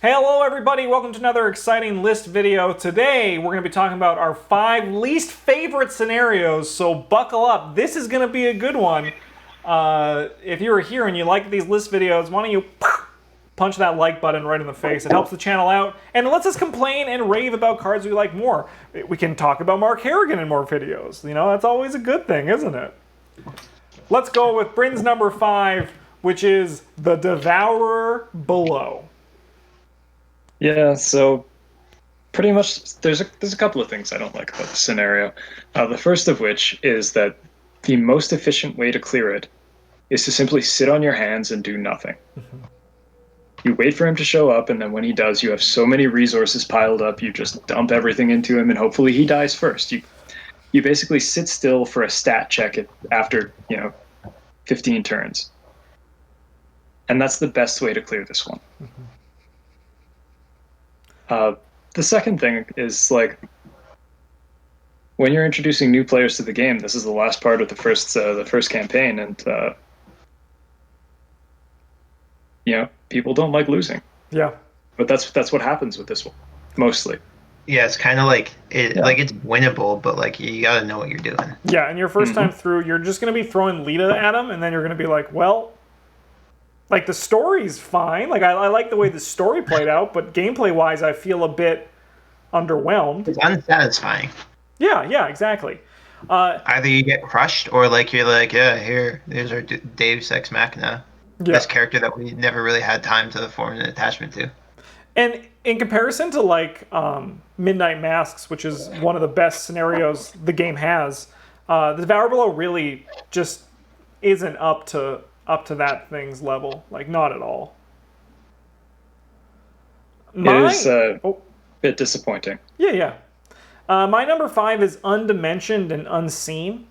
Hey, hello everybody, welcome to another exciting list video. Today we're going to be talking about our 5 least favorite scenarios, so buckle up. This is going to be a good one. If you're here and you like these list videos, why don't you punch that like button right in the face. It helps the channel out and it lets us complain and rave about cards we like more. We can talk about Mark Harrigan in more videos. You know, that's always a good thing, isn't it? Let's go with Bryn's number 5, which is the Devourer Below. Yeah, so pretty much there's a couple of things I don't like about the scenario. The first of which is that the most efficient way to clear it is to simply sit on your hands and do nothing. You wait for him to show up, and then when he does, you have so many resources piled up, you just dump everything into him, and hopefully he dies first. You basically sit still for a stat check after 15 turns, and that's the best way to clear this one. The second thing is, like, when you're introducing new players to the game, this is the last part of the first campaign, and people don't like losing. Yeah. But that's what happens with this one, mostly. Yeah, it's kind of like like it's winnable, but like you gotta know what you're doing. Yeah, and your first time through, you're just gonna be throwing Lita at him, and then you're gonna be like, well. Like, the story's fine. Like, I like the way the story played out, but gameplay-wise, I feel a bit underwhelmed. It's unsatisfying. Yeah, exactly. Either you get crushed, or like you're like, yeah, there's our Deus Ex Machina. Yeah. This character that we never really had time to form an attachment to. And in comparison to, like, Midnight Masks, which is one of the best scenarios the game has, the Devourer Below really just isn't up to that thing's level. Like, not at all. It is a bit disappointing. Yeah. My number 5 is Undimensioned and Unseen.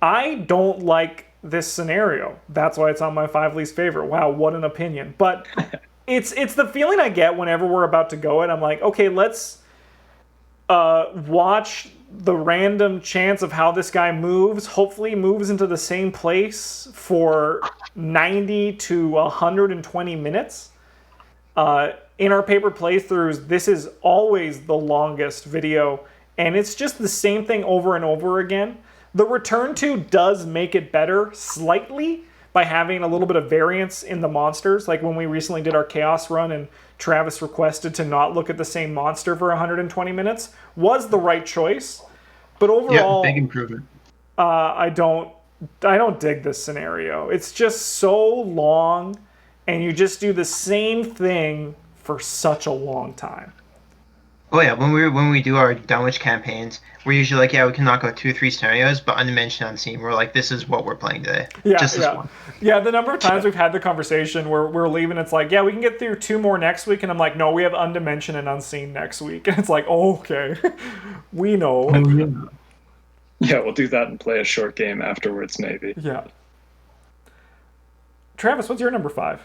I don't like this scenario. That's why it's on my 5 least favorite. Wow, what an opinion. But it's the feeling I get whenever we're about to go it. I'm like, okay, let's watch the random chance of how this guy moves. Hopefully moves into the same place for 90 to 120 minutes. In our paper playthroughs, this is always the longest video, and it's just the same thing over and over again. The Return to does make it better slightly by having a little bit of variance in the monsters. Like when we recently did our Chaos run and Travis requested to not look at the same monster for 120 minutes, was the right choice. But overall, big improvement. I don't dig this scenario. It's just so long, and you just do the same thing for such a long time. Oh yeah, when we do our Dunwich campaigns, we're usually like, yeah, we can knock out 2 or 3 scenarios, but Undimensioned, Unseen, we're like, this is what we're playing today. Yeah, just this one. Yeah, the number of times we've had the conversation where we're leaving, it's like, yeah, we can get through 2 more next week, and I'm like, no, we have Undimensioned and Unseen next week. And it's like, oh, okay, we know. Yeah, we'll do that and play a short game afterwards, maybe. Yeah. Travis, what's your number 5?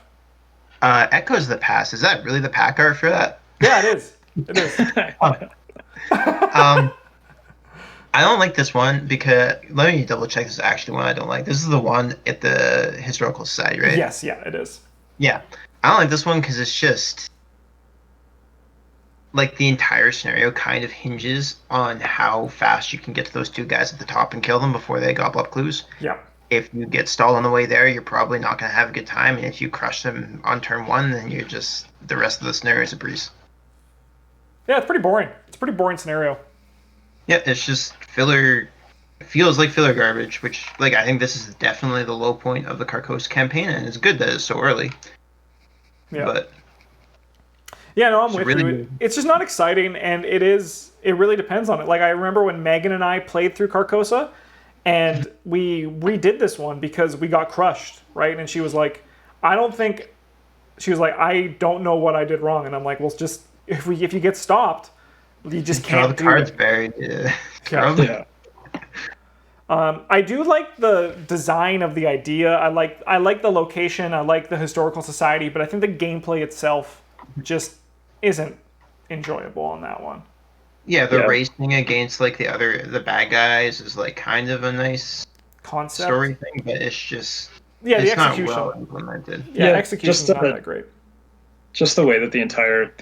Echoes of the Past. Is that really the pack art for that? Yeah, it is. It is. I don't like this one because, let me double check, this is actually one I don't like. This is the one at the Historical Society, right? Yes, yeah, it is. Yeah. I don't like this one because it's just, like, the entire scenario kind of hinges on how fast you can get to those 2 guys at the top and kill them before they gobble up clues. Yeah. If you get stalled on the way there, you're probably not going to have a good time, and if you crush them on turn 1, then you're just, the rest of the scenario is a breeze. Yeah, it's pretty boring. It's a pretty boring scenario. Yeah, it's just filler. It feels like filler garbage, which, like, I think this is definitely the low point of the Carcosa campaign, and it's good that it's so early. Yeah. But yeah, no, I'm with you. It's just not exciting, and it really depends on it. Like, I remember when Megan and I played through Carcosa, and we redid this one because we got crushed, right? And she was like, I don't know what I did wrong. And I'm like, well, just, if you get stopped, you just can't do it. All the cards buried. Yeah. I do like the design of the idea. I like the location. I like the Historical Society, but I think the gameplay itself just isn't enjoyable on that one. Yeah, racing against like the bad guys is like kind of a nice concept story thing, but it's just the execution not well implemented. Execution's not that great. just the way that the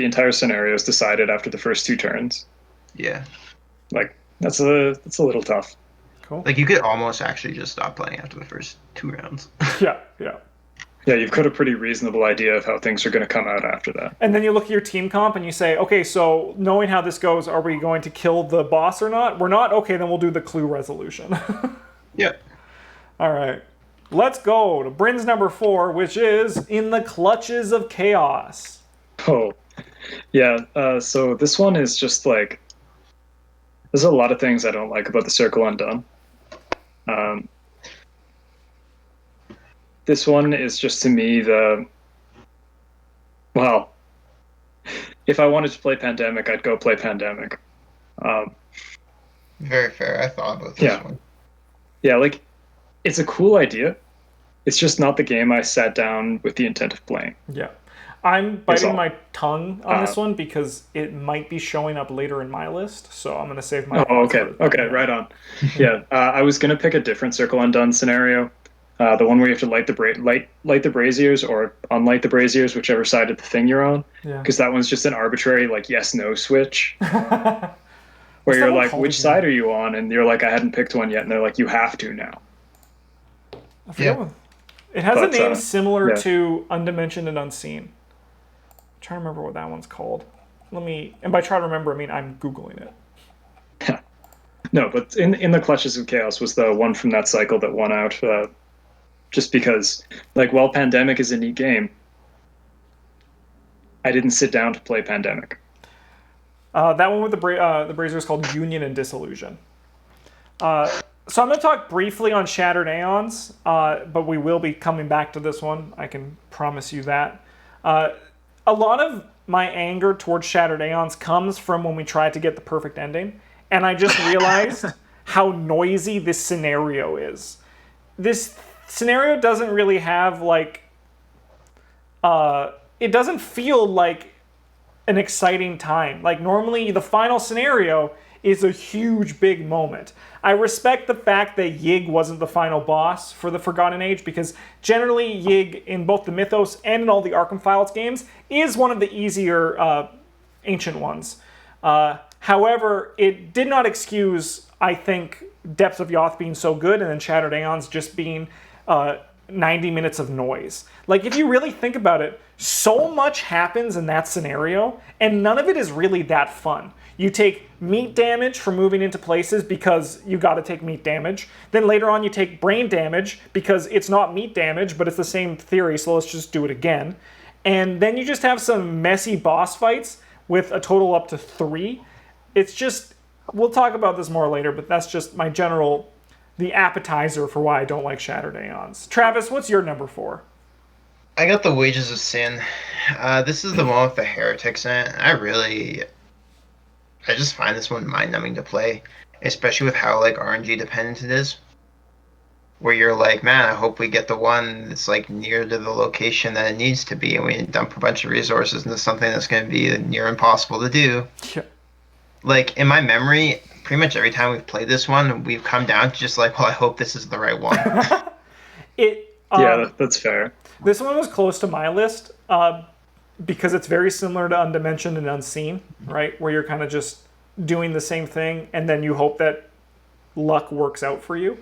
entire scenario is decided after the first two turns. Yeah. Like that's a little tough. Cool. Like, you could almost actually just stop playing after the first 2 rounds. Yeah, yeah. Yeah, you've got a pretty reasonable idea of how things are going to come out after that. And then you look at your team comp and you say, okay, so knowing how this goes, are we going to kill the boss or not? We're not? Okay, then we'll do the clue resolution. Yeah. All right. Let's go to Bryn's number 4, which is In the Clutches of Chaos. Oh, yeah. So this one is just like, there's a lot of things I don't like about the Circle Undone. This one is just, to me, well, if I wanted to play Pandemic, I'd go play Pandemic. Very fair. I thought about this one. Yeah, like, it's a cool idea. It's just not the game I sat down with the intent of playing. Yeah. I'm biting my tongue on this one because it might be showing up later in my list, so I'm going to save my... Oh, okay. Okay, right on. Yeah, I was going to pick a different Circle Undone scenario. The one where you have to light the braziers or unlight the braziers, whichever side of the thing you're on. Yeah. Because that one's just an arbitrary, like, yes-no switch. Where you're like, which side are you on? And you're like, I hadn't picked one yet. And they're like, you have to now. I forget what... It has a name similar to Undimensioned and Unseen. I'm trying to remember what that one's called. And by try to remember, I mean I'm Googling it. No, but in the Clutches of Chaos was the one from that cycle that won out. Just because, like, while Pandemic is a neat game, I didn't sit down to play Pandemic. That one with the Brazier is called Union and Disillusion. So I'm going to talk briefly on Shattered Aeons, but we will be coming back to this one. I can promise you that. A lot of my anger towards Shattered Aeons comes from when we tried to get the perfect ending, and I just realized how noisy this scenario is. This scenario doesn't really have, like... it doesn't feel like an exciting time. Like, normally the final scenario is a huge, big moment. I respect the fact that Yig wasn't the final boss for the Forgotten Age, because generally Yig, in both the Mythos and in all the Arkham Files games, is one of the easier ancient ones. However, it did not excuse, I think, Depths of Yoth being so good and then Shattered Aeons just being 90 minutes of noise. Like, if you really think about it, so much happens in that scenario, and none of it is really that fun. You take meat damage for moving into places because you got to take meat damage. Then later on you take brain damage because it's not meat damage, but it's the same theory, so let's just do it again. And then you just have some messy boss fights with a total up to 3. It's just, we'll talk about this more later, but that's just my general, the appetizer for why I don't like Shattered Aeons. Travis, what's your number 4? I got the Wages of Sin. This is the one with the heretics in it. I just find this one mind-numbing to play, especially with how, like, RNG dependent it is. Where you're like, man, I hope we get the one that's, like, near to the location that it needs to be, and we dump a bunch of resources into something that's going to be near impossible to do. Yeah. Like, in my memory, pretty much every time we've played this one, we've come down to just like, well, I hope this is the right one. Yeah, that's fair. This one was close to my list because it's very similar to Undimensioned and Unseen, right? Where you're kind of just doing the same thing and then you hope that luck works out for you.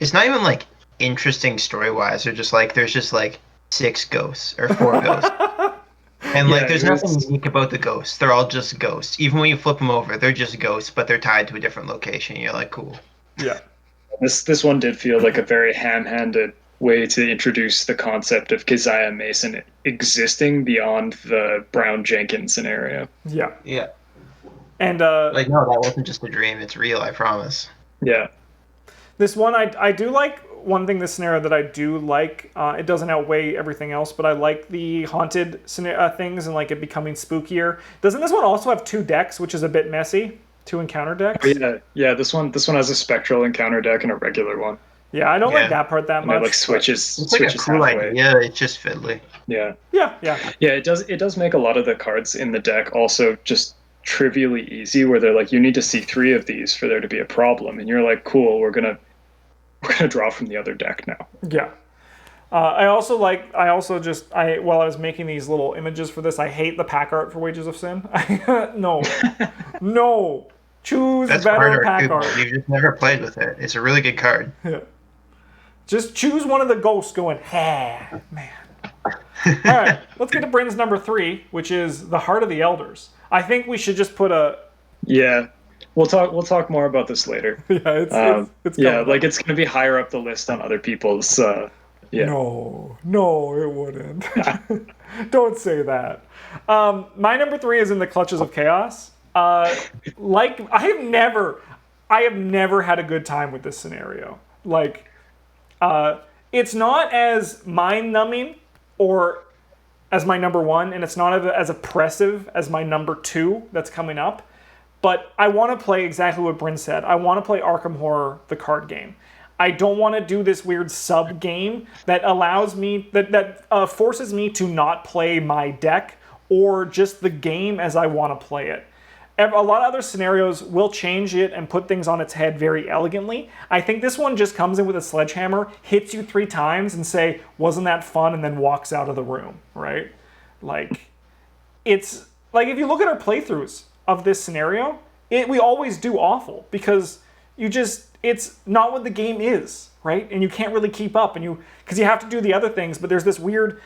It's not even like interesting story-wise. There's just like 6 ghosts or 4 ghosts. And like, there's nothing unique about the ghosts. They're all just ghosts. Even when you flip them over, they're just ghosts, but they're tied to a different location. You're like, cool. Yeah. This one did feel like a very ham-handed way to introduce the concept of Keziah Mason existing beyond the Brown Jenkins scenario. Yeah. Yeah. And like, no, that wasn't just a dream. It's real, I promise. Yeah. This one, I do like. One thing, this scenario that I do like, it doesn't outweigh everything else, but I like the haunted things and like it becoming spookier. Doesn't this one also have 2 decks, which is a bit messy? 2 encounter decks? Oh, yeah. This one has a spectral encounter deck and a regular one. Yeah, I don't like that part that much. It like switches. It's like a cool idea. Yeah, it's just fiddly. Yeah. Yeah. Yeah, it does make a lot of the cards in the deck also just trivially easy, where they're like, you need to see 3 of these for there to be a problem, and you're like, cool, we're gonna draw from the other deck now. Yeah. I also while I was making these little images for this, I hate the pack art for Wages of Sin. No, no, choose That's card better art pack too, but art. you've just never played with it. It's a really good card. Just choose one of the ghosts going, ha, man. All right, let's get to Bryn's number 3, which is the Heart of the Elders. I think we should just put a Yeah, we'll talk more about this later. it's Yeah, coming like up. it's gonna be higher up the list on other people's. Yeah, No, it wouldn't. Don't say that. My number 3 is In the Clutches of Chaos. Like I have never had a good time with this scenario. Like, it's not as mind-numbing or as my number 1, and it's not as oppressive as my number 2 that's coming up. But I want to play exactly what Bryn said. I want to play Arkham Horror, the card game. I don't want to do this weird sub game that allows me that forces me to not play my deck or just the game as I want to play it. A lot of other scenarios will change it and put things on its head very elegantly. I think this one just comes in with a sledgehammer, hits you 3 times and say, wasn't that fun? And then walks out of the room, right? Like, it's like if you look at our playthroughs of this scenario, we always do awful because it's not what the game is, right? And you can't really keep up because you have to do the other things, but there's this weird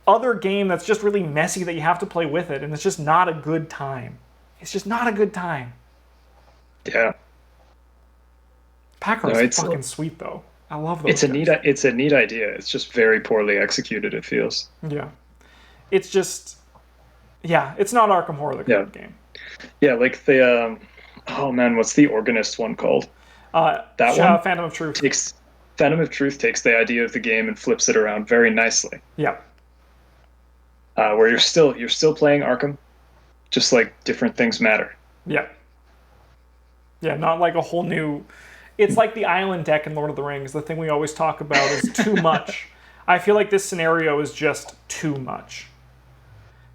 other game that's just really messy that you have to play with it, and it's just not a good time. It's just not a good time. yeah. Packard's fucking sweet though. I love those. It's a neat idea. It's just very poorly executed. It feels. Yeah, it's just it's not Arkham Horror the card game. Yeah, like the oh man, what's the organist one called? That one. Phantom of Truth. Phantom of Truth takes the idea of the game and flips it around very nicely. Yeah. Where you're still playing Arkham, just like different things matter. Yeah. Yeah, not like a whole new. It's like the island deck in Lord of the Rings. The thing we always talk about is too much. I feel like this scenario is just too much.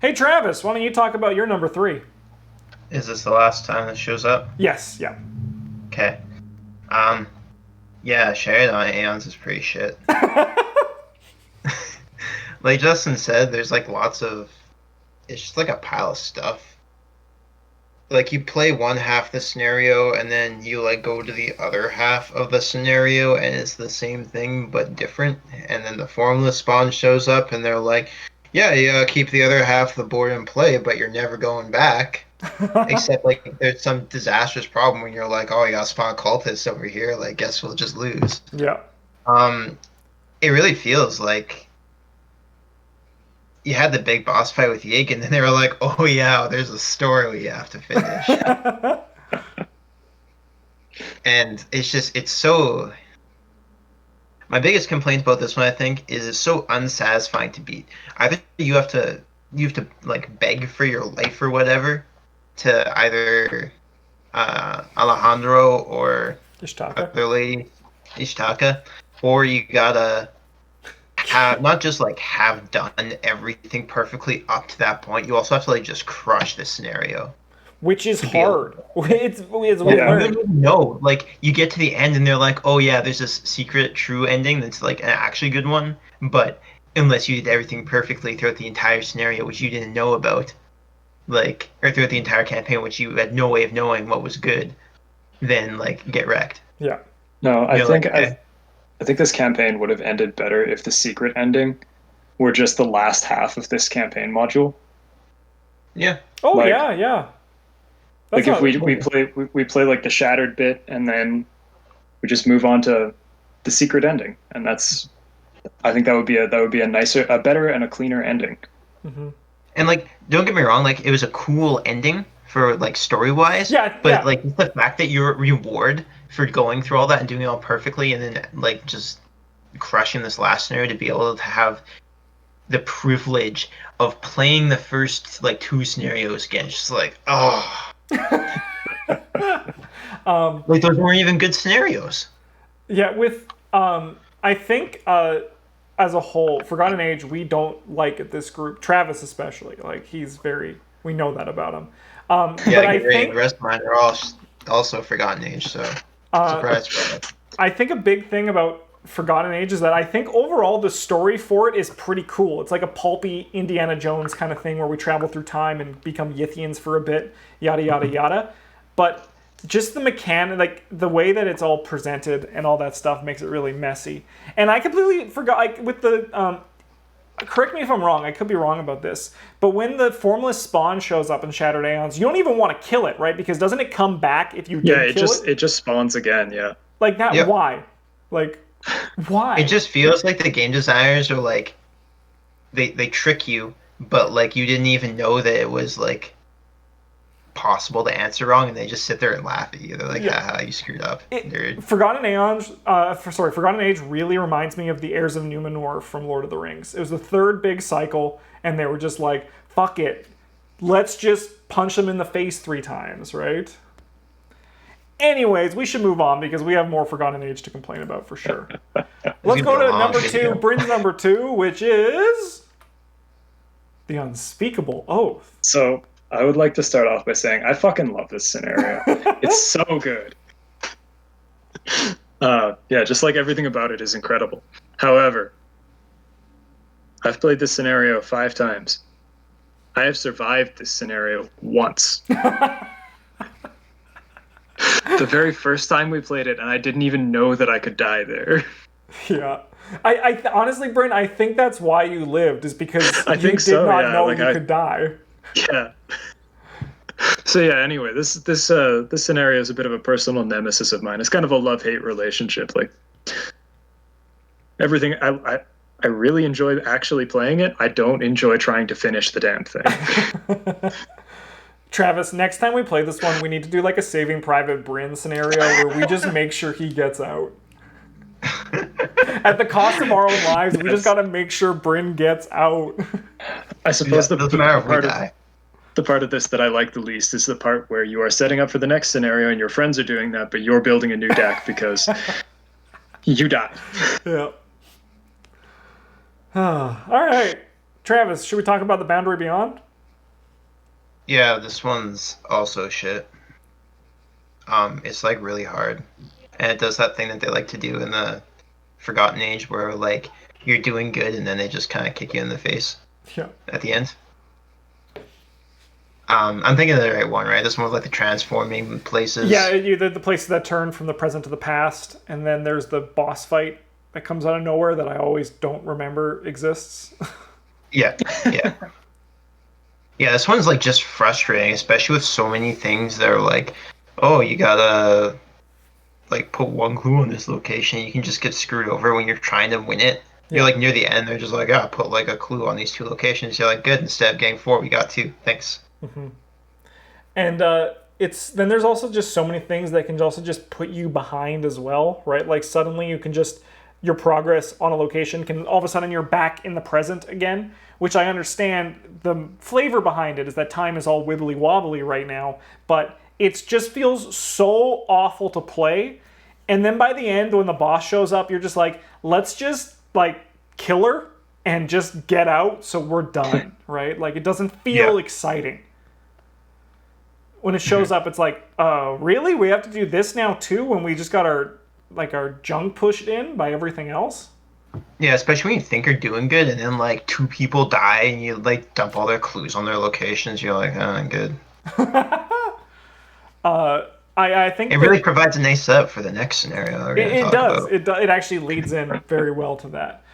Hey Travis, why don't you talk about your number 3? Is this the last time this shows up? Yes, yeah. Okay. Yeah, Sheridan on Aeons is pretty shit. Like Justin said, there's like lots of. It's just like a pile of stuff. Like you play one half the scenario and then you like go to the other half of the scenario and it's the same thing but different. And then the formless spawn shows up and they're like, yeah, you gotta keep the other half of the board in play, but you're never going back. Except like there's some disastrous problem when you're like, oh, you gotta spawn cultists over here. Like, guess we'll just lose. Yeah. It really feels like you had the big boss fight with Yig, and then they were like, oh yeah, there's a story we have to finish. And it's so. My biggest complaint about this one, I think, is it's so unsatisfying to beat. Either you have to like beg for your life or whatever to either Alejandro or other lady Ishtaka, or you gotta not just like have done everything perfectly up to that point. You also have to like just crush the scenario, which is hard. It's hard. No, like you get to the end and they're like, oh yeah, there's this secret true ending that's like an actually good one, but unless you did everything perfectly throughout the entire scenario, which you didn't know about, like, or throughout the entire campaign, which you had no way of knowing what was good, then like get wrecked. Yeah. No, I think this campaign would have ended better if the secret ending were just the last half of this campaign module. Yeah. Oh like, yeah. That's like if we play like the shattered bit and then we just move on to the secret ending, and I think that would be a nicer, a better, and a cleaner ending. Mm-hmm. And like, don't get me wrong, like it was a cool ending for like story wise. Yeah. But like the fact that your reward for going through all that and doing it all perfectly, and then like just crushing this last scenario to be able to have the privilege of playing the first like 2 scenarios again, it's just like like those weren't even good scenarios. Yeah, with I think as a whole, Forgotten Age, we don't like this group. Travis especially, like we know that about him. But I think the rest of mine are all also Forgotten Age, so surprise. I think a big thing about Forgotten Age is that I think overall the story for it is pretty cool. It's like a pulpy Indiana Jones kind of thing where we travel through time and become Yithians for a bit, yada yada yada. But just the mechanic, like the way that it's all presented and all that stuff makes it really messy. And I completely forgot, like, with the correct me if I'm wrong, I could be wrong about this, but when the formless spawn shows up in Shattered Aeons, you don't even want to kill it, right? Because doesn't it come back if you did kill it? It just spawns again, yeah. Like that, Yep. why? Like, why? It just feels like the game designers are like, they trick you, but like you didn't even know that it was like possible to answer wrong, and they just sit there and laugh at you. They're like, haha, you screwed up, dude. Forgotten Aeons, Forgotten Age really reminds me of the Heirs of Numenor from Lord of the Rings. It was the third big cycle, and they were just like, fuck it. Let's just punch them in the face 3 times, right? Anyways, we should move on because we have more Forgotten Age to complain about for sure. Let's go to number 2, Bryn's number 2, which is the Unspeakable Oath. So I would like to start off by saying I fucking love this scenario. It's so good. Yeah, just like everything about it is incredible. However, I've played this scenario 5 times. I have survived this scenario once. The very first time we played it, and I didn't even know that I could die there. Yeah. I honestly, Bryn, I think that's why you lived, is because I you think did so, not yeah. know Like, you could die. Yeah. So yeah, anyway, this scenario is a bit of a personal nemesis of mine. It's kind of a love-hate relationship. Like, everything I really enjoy actually playing it. I don't enjoy trying to finish the damn thing. Travis, next time we play this one, we need to do like a Saving Private Bryn scenario where we just make sure he gets out. At the cost of our own lives, we just gotta make sure Bryn gets out. I suppose Doesn't matter if we die. The part of this that I like the least is the part where you are setting up for the next scenario and your friends are doing that, but you're building a new deck because you died. Yeah. All right. Travis, should we talk about the Boundary Beyond? Yeah, this one's also shit. It's like really hard, and it does that thing that they like to do in the Forgotten Age, where like you're doing good, and then they just kind of kick you in the face. Yeah. At the end. I'm thinking of the right one, right? This one was like the transforming places. Yeah, the places that turn from the present to the past, and then there's the boss fight that comes out of nowhere that I always don't remember exists. Yeah. Yeah, this one's like just frustrating, especially with so many things that are like, oh, you gotta like put one clue on this location. You can just get screwed over when you're trying to win it. You're like near the end, they're just like, oh, put like a clue on these 2 locations. You're like, good, instead of getting 4, we got 2. Thanks. Mm-hmm. And then there's also just so many things that can also just put you behind as well, right? Like suddenly you can just, your progress on a location can all of a sudden you're back in the present again, which I understand the flavor behind it is that time is all wibbly wobbly right now, but it just feels so awful to play. And then by the end, when the boss shows up, you're just like, let's just like kill her and just get out so we're done, right? Like it doesn't feel exciting. When it shows up, it's like, really? We have to do this now too when we just got our junk pushed in by everything else? Yeah, especially when you think you're doing good and then like 2 people die and you like dump all their clues on their locations. You're like, oh, good. I think it really provides a nice setup for the next scenario. It does. It actually leads in very well to that.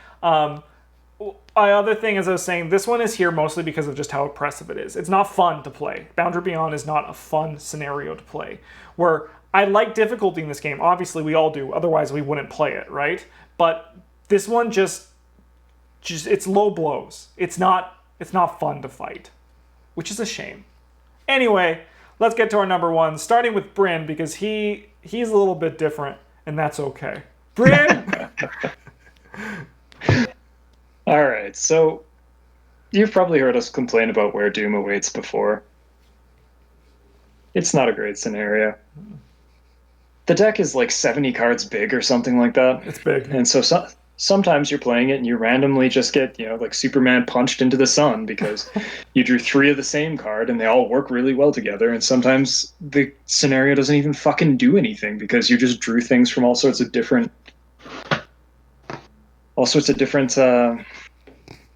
Other thing, as I was saying, this one is here mostly because of just how oppressive it is. It's not fun to play. Boundary Beyond is not a fun scenario to play. Where I like difficulty in this game. Obviously, we all do. Otherwise, we wouldn't play it, right? But this one just it's low blows. It's not fun to fight, which is a shame. Anyway, let's get to our number 1, starting with Bryn because he's a little bit different, and that's okay. Bryn. All right, so you've probably heard us complain about where Doom awaits before. It's not a great scenario. The deck is like 70 cards big or something like that. It's big. And so sometimes you're playing it and you randomly just get, like Superman punched into the sun because you drew 3 of the same card and they all work really well together. And sometimes the scenario doesn't even fucking do anything because you just drew things from all sorts of different all sorts of different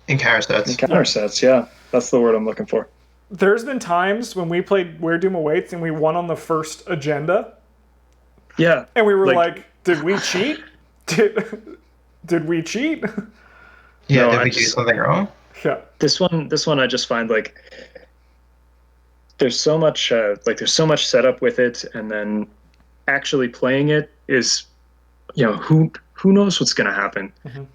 Encounter sets. encounter sets. Yeah, that's the word I'm looking for. There's been times when we played Where Doom Awaits and we won on the first agenda, Yeah, and we were like, did we cheat? Did we cheat? Yeah, No, did I we do just- something wrong? Yeah. this one I just find like there's so much setup with it, and then actually playing it is, who knows what's gonna happen. Mhm.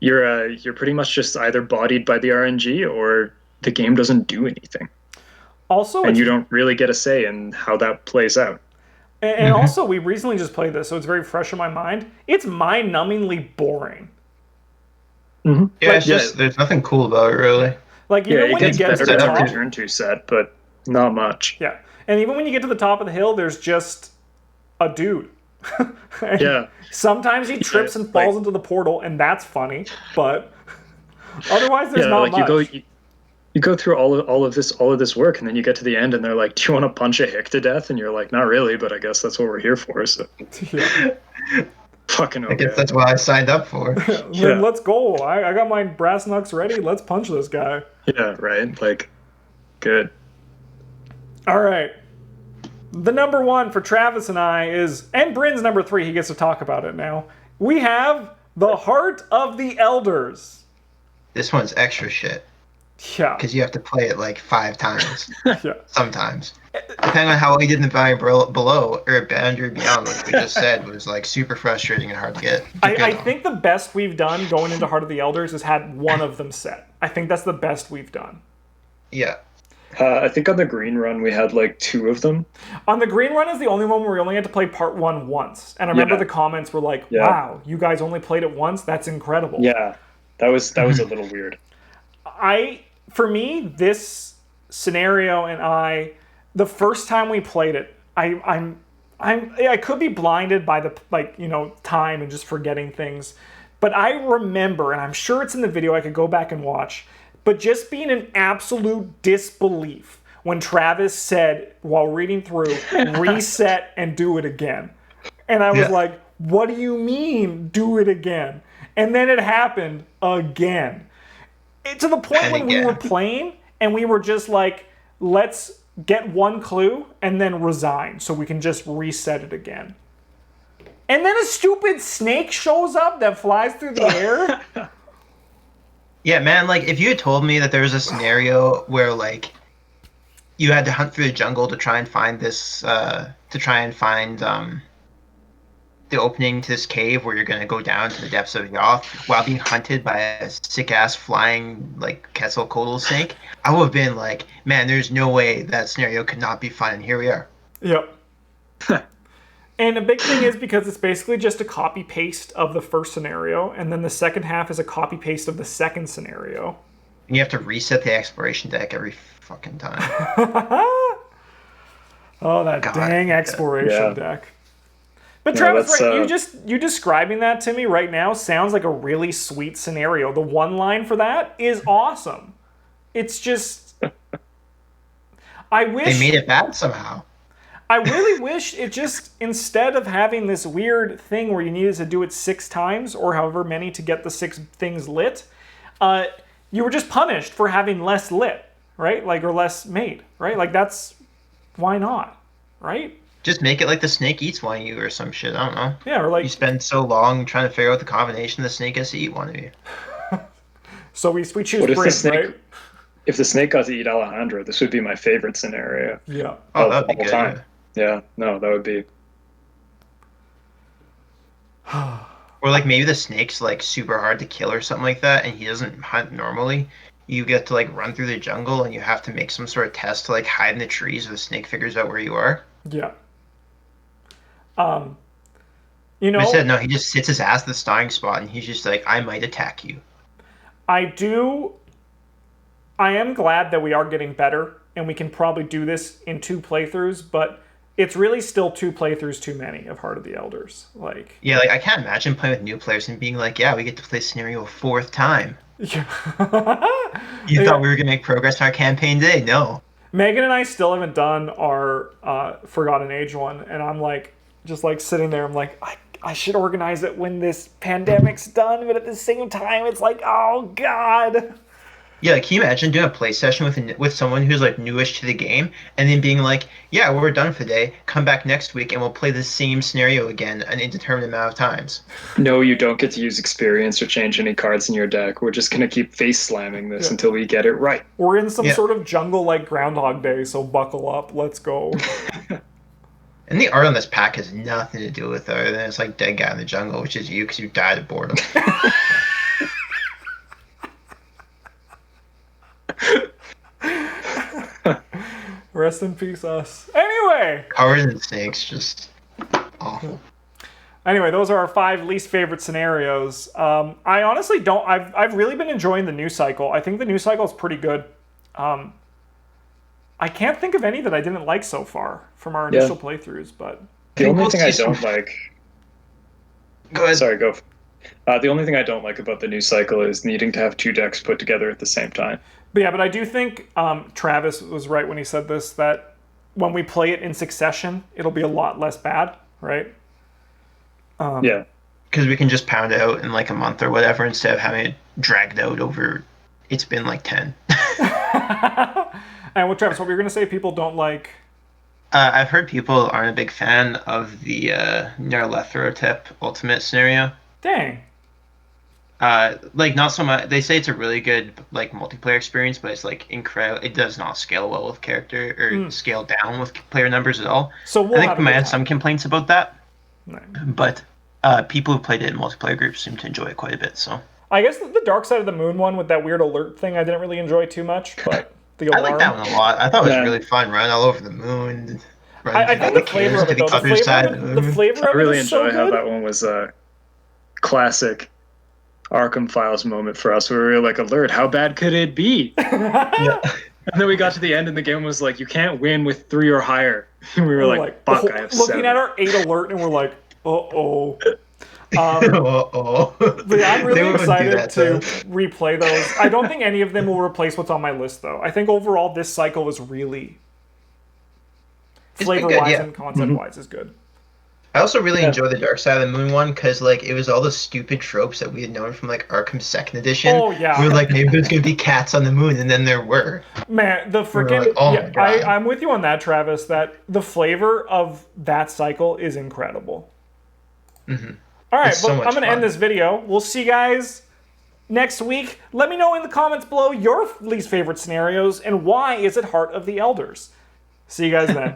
You're pretty much just either bodied by the RNG or the game doesn't do anything, Also, and it's, you don't really get a say in how that plays out. and also, we recently just played this, so it's very fresh in my mind. It's mind-numbingly boring. Yeah, it's yeah. just there's nothing cool about it really. Like Yeah, even it when you gets get better to the as top- your top, turn 2 set, but not much. yeah, and even when you get to the top of the hill, there's just a dude. And Yeah. sometimes he trips and falls into the portal, and that's funny. But otherwise, there's not much. You go through all of this work, and then you get to the end, and they're like, "Do you want to punch a hick to death?" And you're like, "Not really, but I guess that's what we're here for." So Yeah. fucking I guess okay. that's what I signed up for. Then let's go. I got my brass knucks ready. Let's punch this guy. Yeah, right. Like, good. All right. The number one for Travis and I is, and Bryn's number 3. He gets to talk about it now. We have The Heart of the Elders. This one's extra shit Yeah. because you have to play it like 5 times Yeah. sometimes. Depending on how well you did in the Devourer Below or Boundary Beyond, which we just said was like super frustrating and hard to get. I think the best we've done going into Heart of the Elders is had one of them set. I think that's the best we've done. Yeah. I think on the green run we had like 2 of them. On the green run is the only one where we only had to play part 1 once. And I remember Yeah. the comments were like, Yeah. wow, you guys only played it once? That's incredible. Yeah, that was a little weird. For me, this scenario and the first time we played it, I could be blinded by the time and just forgetting things, but I remember, and I'm sure it's in the video, I could go back and watch, but just being in absolute disbelief when Travis said while reading through, reset and do it again. And I was like, what do you mean, do it again? And then it happened again. To the point when we were playing and we were just like, let's get one clue and then resign so we can just reset it again. And then a stupid snake shows up that flies through the air. Yeah, man, like if you had told me that there was a scenario where like you had to hunt through the jungle to try and find this the opening to this cave where you're gonna go down to the depths of Yoth while being hunted by a sick ass flying like Quetzalcoatl snake, I would have been like, man, there's no way that scenario could not be fun, and here we are. Yep. And a big thing is because it's basically just a copy paste of the first scenario, and then the second half is a copy paste of the second scenario. And you have to reset the exploration deck every fucking time. Oh, that God, dang exploration yeah. deck. But No, Travis, that's, right, you describing that to me right now sounds like a really sweet scenario. The one line for that is awesome. It's just, I wish They made it bad somehow. I really wish it just, instead of having this weird thing where you needed to do it 6 times or however many to get the 6 things lit, you were just punished for having less lit, right? Like, or less made, right? Like, that's, why not, right? Just make it like the snake eats one of you or some shit. I don't know. Yeah, or like, You spend so long trying to figure out the combination, the snake has to eat one of you. so we choose What if the Bryn, snake- right? If the snake got to eat Alejandro, this would be my favorite scenario Yeah. Oh, of that'd be all good. time. Yeah, no, that would be. Or like maybe the snake's like super hard to kill or something like that, and he doesn't hunt normally. You get to like run through the jungle, and you have to make some sort of test to like hide in the trees, or the snake figures out where you are. Yeah. But instead, no, he just sits his ass at the starting spot, and he's just like, I might attack you. I am glad that we are getting better, and we can probably do this in 2 playthroughs, but it's really still 2 playthroughs too many of Heart of the Elders. Like, Yeah, like I can't imagine playing with new players and being like, yeah, we get to play scenario a 4th time. yeah. You thought we were gonna make progress in our campaign today? No. Megan and I still haven't done our Forgotten Age one, and I'm like, just like sitting there, I'm like, I should organize it when this pandemic's done, but at the same time, it's like, oh god. Yeah, like, can you imagine doing a play session with someone who's like newish to the game, and then being like, "Yeah, we're done for the day. Come back next week, and we'll play the same scenario again an indeterminate amount of times." No, you don't get to use experience or change any cards in your deck. We're just gonna keep face slamming this until we get it right. We're in some sort of jungle like Groundhog Day, so buckle up. Let's go. And the art on this pack has nothing to do with it other than it's like dead guy in the jungle, which is you because you died of boredom. Rest in peace, us. Anyway. Covered in snakes, just awful. Anyway, those are our 5 least favorite scenarios. I honestly don't. I've really been enjoying the new cycle. I think the new cycle is pretty good. I can't think of any that I didn't like so far from our initial playthroughs. But the only thing I don't like. Go ahead. Sorry, go. The only thing I don't like about the new cycle is needing to have 2 decks put together at the same time. But I do think Travis was right when he said this, that when we play it in succession, it'll be a lot less bad, right? Yeah. Because we can just pound it out in like a month or whatever instead of having it dragged out over. It's been like 10. And Travis, what were you going to say? People don't like. I've heard people aren't a big fan of the Nerlethro tip ultimate scenario. Dang. Like not so much. They say it's a really good like multiplayer experience, but it's like incredible. It does not scale well with character or scale down with player numbers at all. So I think we might have some complaints about that. Right. But people who played it in multiplayer groups seem to enjoy it quite a bit. So I guess the Dark Side of the Moon one with that weird alert thing I didn't really enjoy too much, but the alarm. I like that one a lot. I thought it was really fun, running all over the moon. I think the flavor of it, though, the flavor I of really it is so enjoy how good. that one was a classic Arkham Files moment for us, where we were like, alert, how bad could it be? And then we got to the end and the game was like, you can't win with 3 or higher. And we were like, fuck, I have 7. Looking at our 8 alert and we're like, uh-oh. Uh-oh. But I'm really excited to replay those. I don't think any of them will replace what's on my list, though. I think overall this cycle was really flavor-wise and concept-wise is good. I also really enjoy the Dark Side of the Moon one because like it was all the stupid tropes that we had known from like Arkham Second Edition. Oh yeah. We were like, maybe there's gonna be cats on the moon, and then there were. Man, the freaking like, oh my God. I'm with you on that, Travis. That the flavor of that cycle is incredible. Mm-hmm. All right, It's so but much I'm gonna fun. end this video. We'll see you guys next week. Let me know in the comments below your least favorite scenarios and why is it Heart of the Elders. See you guys then.